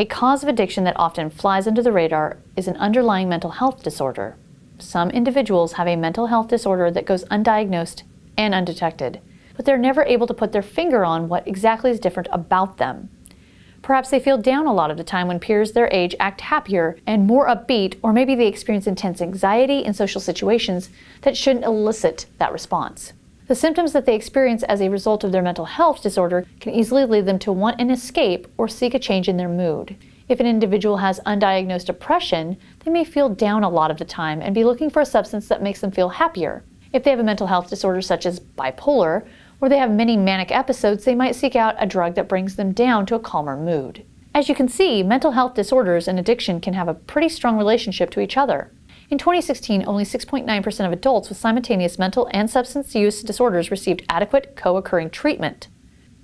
A cause of addiction that often flies under the radar is an underlying mental health disorder. Some individuals have a mental health disorder that goes undiagnosed and undetected, but they're never able to put their finger on what exactly is different about them. Perhaps they feel down a lot of the time when peers their age act happier and more upbeat, or maybe they experience intense anxiety in social situations that shouldn't elicit that response. The symptoms that they experience as a result of their mental health disorder can easily lead them to want an escape or seek a change in their mood. If an individual has undiagnosed depression, they may feel down a lot of the time and be looking for a substance that makes them feel happier. If they have a mental health disorder such as bipolar, or they have many manic episodes, they might seek out a drug that brings them down to a calmer mood. As you can see, mental health disorders and addiction can have a pretty strong relationship to each other. In 2016, only 6.9% of adults with simultaneous mental and substance use disorders received adequate co-occurring treatment.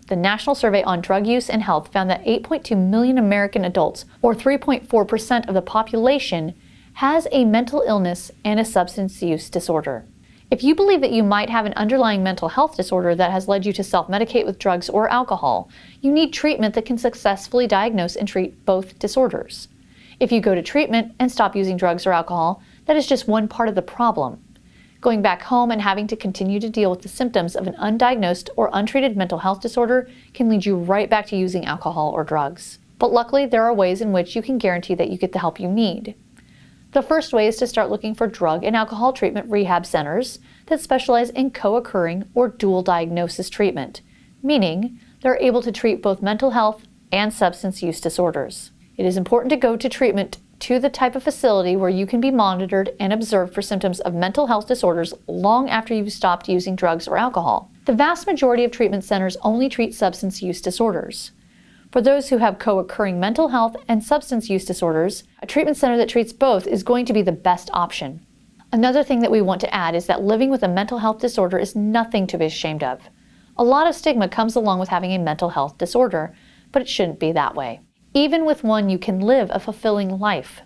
The National Survey on Drug Use and Health found that 8.2 million American adults, or 3.4% of the population, has a mental illness and a substance use disorder. If you believe that you might have an underlying mental health disorder that has led you to self-medicate with drugs or alcohol, you need treatment that can successfully diagnose and treat both disorders. If you go to treatment and stop using drugs or alcohol, that is just one part of the problem. Going back home and having to continue to deal with the symptoms of an undiagnosed or untreated mental health disorder can lead you right back to using alcohol or drugs. But luckily, there are ways in which you can guarantee that you get the help you need. The first way is to start looking for drug and alcohol treatment rehab centers that specialize in co-occurring or dual diagnosis treatment, meaning they're able to treat both mental health and substance use disorders. It is important to go to treatment to the type of facility where you can be monitored and observed for symptoms of mental health disorders long after you've stopped using drugs or alcohol. The vast majority of treatment centers only treat substance use disorders. For those who have co-occurring mental health and substance use disorders, a treatment center that treats both is going to be the best option. Another thing that we want to add is that living with a mental health disorder is nothing to be ashamed of. A lot of stigma comes along with having a mental health disorder, but it shouldn't be that way. Even with one, you can live a fulfilling life.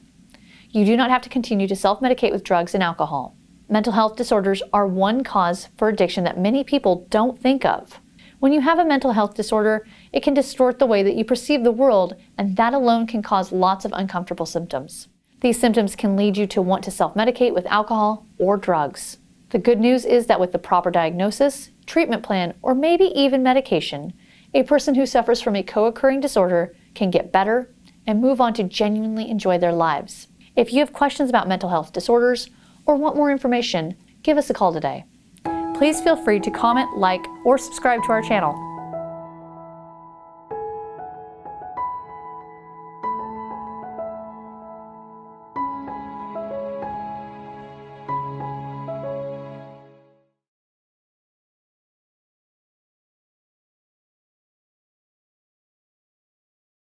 You do not have to continue to self-medicate with drugs and alcohol. Mental health disorders are one cause for addiction that many people don't think of. When you have a mental health disorder, it can distort the way that you perceive the world, and that alone can cause lots of uncomfortable symptoms. These symptoms can lead you to want to self-medicate with alcohol or drugs. The good news is that with the proper diagnosis, treatment plan, or maybe even medication, a person who suffers from a co-occurring disorder can get better and move on to genuinely enjoy their lives. If you have questions about mental health disorders or want more information, give us a call today. Please feel free to comment, like, or subscribe to our channel.